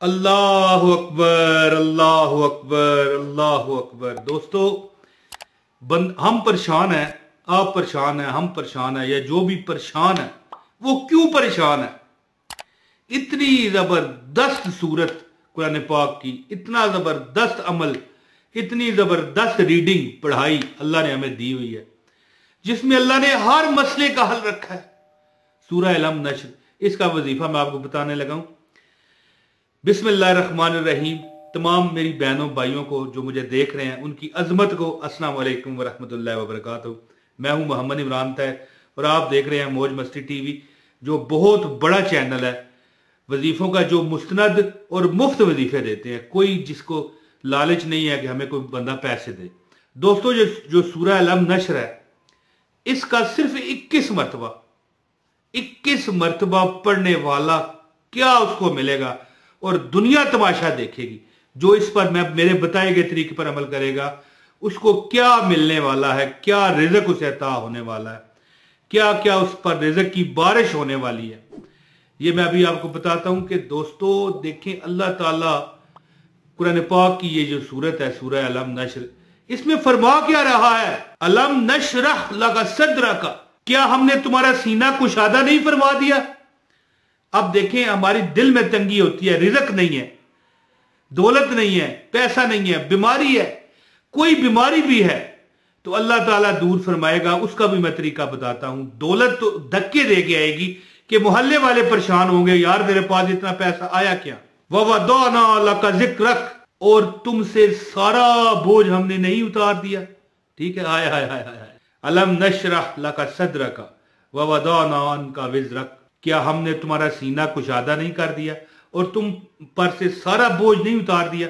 अल्लाहु अकबर, अल्लाहु अकबर, अल्लाहु अकबर। दोस्तों, हम परेशान हैं, आप परेशान हैं, हम परेशान हैं, या जो भी परेशान है वो क्यों परेशान है? इतनी जबरदस्त सूरत कुरान पाक की, इतना जबरदस्त अमल, इतनी जबरदस्त रीडिंग पढ़ाई अल्लाह ने हमें दी हुई है, जिसमें अल्लाह ने हर मसले का हल रखा है। सूरह अलम नश्र, इसका वजीफा मैं आपको बताने लगा हूं। बिस्मिल्लाहिर्रहमानिर्रहीम। तमाम मेरी बहनों भाइयों को जो मुझे देख रहे हैं, उनकी अजमत को अस्सलाम वालेकुम वरहमतुल्लाहि वबरकातुहू। मैं हूं मोहम्मद इमरान तैयब और आप देख रहे हैं मौज मस्ती टीवी, जो बहुत बड़ा चैनल है। वजीफों का जो मुस्तनद और मुफ्त वजीफे देते हैं, कोई जिसको लालच नहीं है कि हमें कोई बंदा पैसे दे। दोस्तों, जो सूरह अलम नश्र है, इसका सिर्फ 21 मरतबा पढ़ने वाला क्या उसको मिलेगा और दुनिया तमाशा देखेगी। जो इस पर मेरे बताए गए तरीके पर अमल करेगा, उसको क्या मिलने वाला है, क्या रिज़्क उसे अता होने वाला है, क्या क्या उस पर रिज़्क की बारिश होने वाली है, ये मैं अभी आपको बताता हूं। कि दोस्तों देखें, अल्लाह ताला कुरान पाक की ये जो सूरत है, सूरह अलम नश्र, इसमें फरमा क्या रहा है? अलम नशरह लका सदरका, क्या हमने तुम्हारा सीना कुशादा नहीं फरमा दिया? अब देखें, हमारी दिल में तंगी होती है, रिज़्क नहीं है, दौलत नहीं है, पैसा नहीं है, बीमारी है, कोई बीमारी भी है तो अल्लाह ताला दूर फरमाएगा। उसका भी मैं तरीका बताता हूं। दौलत तो धक्के दे के आएगी कि मोहल्ले वाले परेशान होंगे, यार तेरे पास इतना पैसा आया क्या? ववदअना लका ज़िक्रक, और तुमसे सारा बोझ हमने नहीं उतार दिया। ठीक है, आया हाय हाय हाय। अलम नशरह लका सदरका ववदअना अन्का विज़रक, क्या हमने तुम्हारा सीना कुशादा नहीं कर दिया और तुम पर से सारा बोझ नहीं उतार दिया?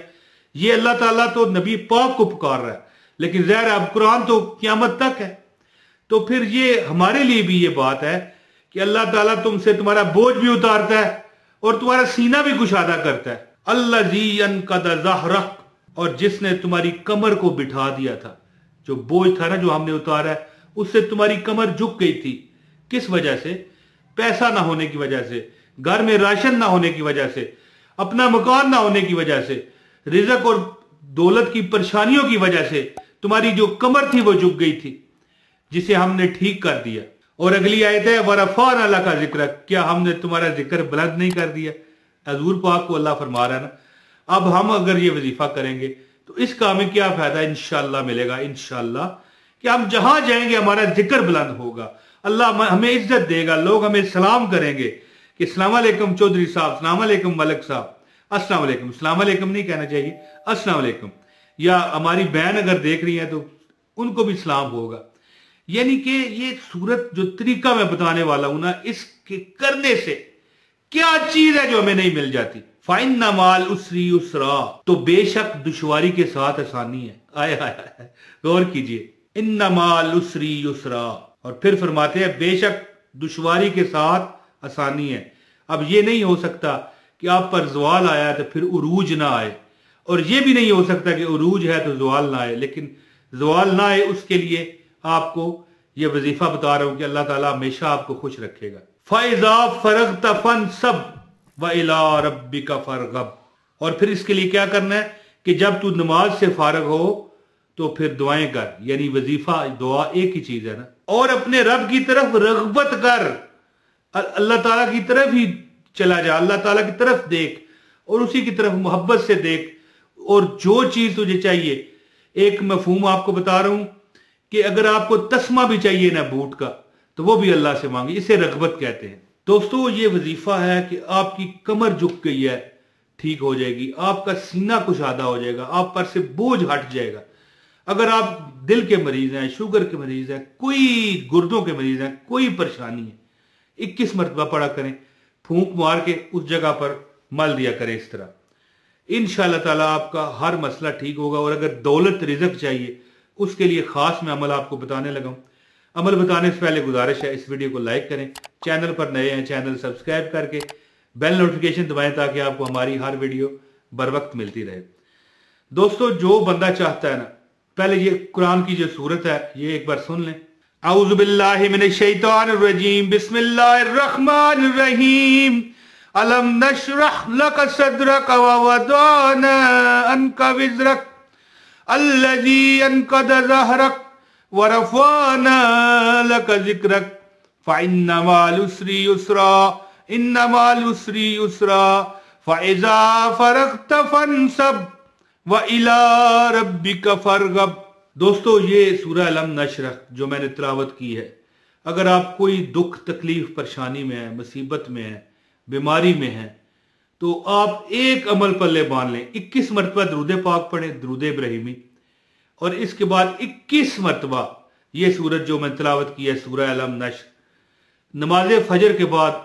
ये अल्लाह ताला तो नबी पाक को पुकार रहा है, लेकिन ज़ाहिर अब कुरान तो क़यामत तक है। तो फिर ये हमारे लिए भी ये बात है कि अल्लाह ताला तुमसे तुम्हारा बोझ भी उतारता है और तुम्हारा सीना भी कुशादा करता है। अल्लज़ी अनक़ज़ ज़हरक, और जिसने तुम्हारी कमर को बिठा दिया था। जो बोझ था ना, जो हमने उतारा है, उससे तुम्हारी कमर झुक गई थी। किस वजह से? पैसा ना होने की वजह से, घर में राशन ना होने की वजह से, अपना मकान ना होने की वजह से, रिज़्क और दौलत की परेशानियों की वजह से तुम्हारी जो कमर थी वो झुक गई थी, जिसे हमने ठीक कर दिया। और अगली आयत है वरफ़अना लका ज़िक्रक, क्या हमने तुम्हारा जिक्र बुलंद नहीं कर दिया? हजूर पाक को अल्लाह फरमा रहा है ना। अब हम अगर ये वजीफा करेंगे तो इसका हमें क्या फायदा इंशाअल्लाह मिलेगा? इंशाअल्लाह कि हम जहां जाएंगे हमारा जिक्र बुलंद होगा, अल्लाह हमें इज्जत देगा, लोग हमें सलाम करेंगे कि अस्सलाम वालेकुम चौधरी साहब, अस्सलाम वालेकुम मलिक साहब, अस्सलाम वालेकुम। अस्सलाम वालेकुम नहीं कहना चाहिए, अस्सलाम वालेकुम। या हमारी बहन अगर देख रही है तो उनको भी सलाम होगा। यानी कि ये सूरत जो तरीका मैं बताने वाला हूं ना, इसके करने से क्या चीज है जो हमें नहीं मिल जाती? फाइन्ना माल उसरी उसरा, तो बेशक दुश्वारी के साथ आसानी है। आए हाय, गौर कीजिए, इन्ना माल उसरी उसरा, और फिर फरमाते हैं बेशक दुश्वारी के साथ आसानी है। अब ये नहीं हो सकता कि आप पर ज़वाल आया तो फिर उरूज ना आए, और ये भी नहीं हो सकता कि उरूज है तो ज़वाल ना आए। लेकिन ज़वाल ना आए उसके लिए आपको ये वजीफा बता रहा हूं कि अल्लाह ताला हमेशा आपको खुश रखेगा। फ़इज़ा फ़रग़्त फ़नसब व इला रब्बिका फ़रग़ब, और फिर इसके लिए क्या करना है कि जब तू नमाज से फारग हो तो फिर दुआएं कर। यानी वजीफा दुआ एक ही चीज है ना। और अपने रब की तरफ रग़बत कर, अल्लाह ताला की तरफ ही चला जा, अल्लाह ताला की तरफ देख और उसी की तरफ मोहब्बत से देख। और जो चीज तुझे चाहिए, एक मफहूम आपको बता रहा हूं कि अगर आपको तस्मा भी चाहिए ना बूट का, तो वो भी अल्लाह से मांगे, इसे रग़बत कहते हैं। दोस्तों, ये वजीफा है कि आपकी कमर झुक गई है, ठीक हो जाएगी, आपका सीना कुशादा हो जाएगा, आप पर से बोझ हट जाएगा। अगर आप दिल के मरीज हैं, शुगर के मरीज हैं, कोई गुर्दों के मरीज हैं, कोई परेशानी है, 21 मरतबा पढ़ा करें, फूंक मार के उस जगह पर मल दिया करें। इस तरह इंशाअल्लाह ताला आपका हर मसला ठीक होगा। और अगर दौलत रिज़्क चाहिए, उसके लिए खास मैं अमल आपको बताने लगा हूं। अमल बताने से पहले गुजारिश है, इस वीडियो को लाइक करें, चैनल पर नए हैं चैनल सब्सक्राइब करके बेल नोटिफिकेशन दबाएं ताकि आपको हमारी हर वीडियो बर वक्त मिलती रहे। दोस्तों, जो बंदा चाहता है ना, पहले ये कुरान की जो सूरत है ये एक बार सुन लें। औज़ु बिल्लाहि मिनश शैतानिर रजीम, बिस्मिल्लाहिर रहमानिर रहीम, अलम नशरह लक सदरक व वदअना अन्का विज़रक अल्लज़ी अनक़द ज़हरक व रफ़अना लक ज़िक्रक फ़इन्ना मअल उसरि युस्रा इन्ना मअल उसरि युस्रा फ़इज़ा फ़रग़्त फ़ंसब व इला रब्बिका फ़रग़ब। दोस्तों, ये सूरह अलम नशरह जो मैंने तिलावत की है, अगर आप कोई दुख तकलीफ परेशानी में है, मुसीबत में है, बीमारी में है, तो आप एक अमल पल्ले बांध लें। 21 मरतबा दरूद पाक पढ़ें, दरूद इब्राहिमी, और इसके बाद 21 मरतबा ये सूरत जो मैं तिलावत की है सूरह अलम नशर, नमाज फजर के बाद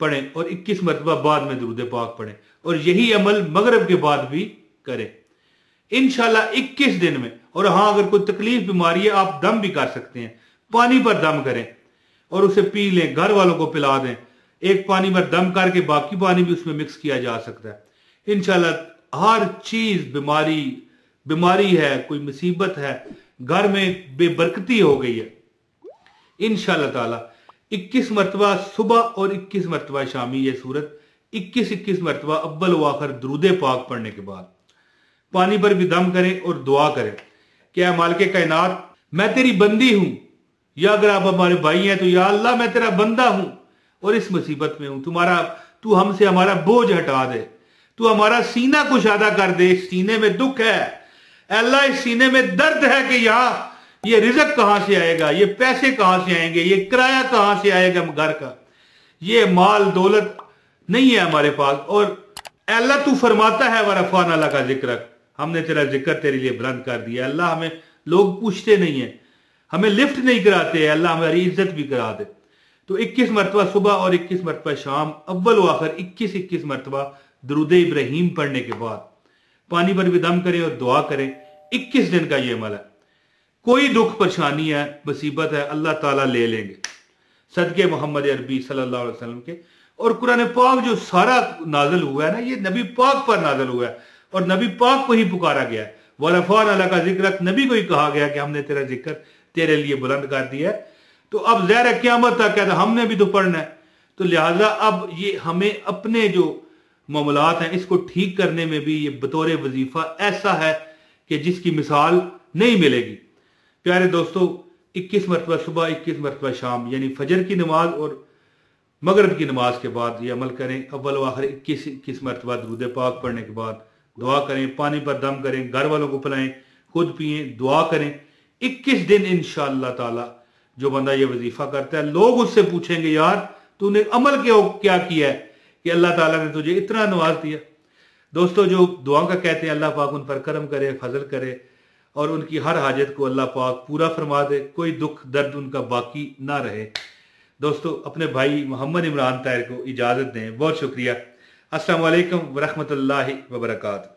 पढ़ें और 21 मरतबा बाद में दरूद पाक पढ़ें, और यही अमल मगरिब के बाद भी करें इंशाल्लाह 21 दिन में। और हाँ, अगर कोई तकलीफ बीमारी है, आप दम भी कर सकते हैं, पानी पर दम करें और उसे पी लें, घर वालों को पिला दें। एक पानी पर दम करके बाकी पानी भी उसमें मिक्स किया जा सकता है। इंशाल्लाह हर चीज, बीमारी है, कोई मुसीबत है, घर में बेबरकती हो गई है, इंशाल्लाह ताला 21 मरतबा सुबह और 21 मरतबा शामी ये सूरत 21 मरतबा अव्वल व आखिर दरूद पाक पढ़ने के बाद पानी पर भी दम करें और दुआ करें कि ऐ मालिक कायनात, मैं तेरी बंदी हूं, या अगर आप हमारे भाई हैं तो या अल्लाह मैं तेरा बंदा हूं और इस मुसीबत में हूं, तू हमसे हमारा बोझ हटा दे, तू हमारा सीना कुशादा कर दे। इस सीने में दुख है अल्लाह, इस सीने में दर्द है कि यहां ये रिज़्क कहां से आएगा, ये पैसे कहां से आएंगे, ये किराया कहां से आएगा घर का, ये माल दौलत नहीं है हमारे पास। और अल्लाह तू फरमाता है वरफ़अना लका ज़िक्रक, हमने तेरा जिक्र तेरे लिए बुलंद कर दिया। अल्लाह हमें लोग पूछते नहीं है, हमें लिफ्ट नहीं कराते, अल्लाह हमारी इज्जत भी करा दे। तो 21 मरतबा सुबह और 21 मरतबा शाम, अव्वल व आखिर 21 मरतबा दरूद इब्राहिम पढ़ने के बाद पानी पर भी दम करें और दुआ करें। 21 दिन का ये अमल है। कोई दुख परेशानी है, मुसीबत है, अल्लाह ताला ले लेंगे सदके मोहम्मद अरबी सल्लल्लाहु अलैहि वसल्लम के। और कुरान पाक जो सारा नाजल हुआ है ना, ये नबी पाक पर नाजल हुआ है और नबी पाक को ही पुकारा गया है। वरफ़अना लका ज़िक्रक, नबी को ही कहा गया कि हमने तेरा जिक्र तेरे लिए बुलंद कर दिया है। तो अब ज़ाहिर है क़यामत तक कहता हमने भी तो पढ़ना है। तो लिहाजा अब ये हमें अपने जो मामलात हैं इसको ठीक करने में भी ये बतौर वजीफा ऐसा है कि जिसकी मिसाल नहीं मिलेगी। प्यारे दोस्तों, 21 मरतबा सुबह, 21 मरतबा शाम, यानी फजर की नमाज और मगरिब की नमाज के बाद ये अमल करें। अव्वल व आखिर 21 मरतबा दरूद पाक पढ़ने के बाद दुआ करें, पानी पर दम करें, घर वालों को पिलाएं, खुद पिए, दुआ करें। 21 दिन इंशाअल्लाह ताला जो बंदा ये वजीफा करता है, लोग उससे पूछेंगे यार तूने अमल क्या किया है कि अल्लाह ताला ने तुझे इतना नवाज दिया। दोस्तों, जो दुआ का कहते हैं अल्लाह पाक उन पर करम करे, फजल करे और उनकी हर हाजत को अल्लाह पाक पूरा फरमा दे, कोई दुख दर्द उनका बाकी ना रहे। दोस्तों, अपने भाई मोहम्मद इमरान ताहिर को इजाजत दें। बहुत शुक्रिया। अस्सलाम वालेकुम व रहमतुल्लाहि व बरकातहू।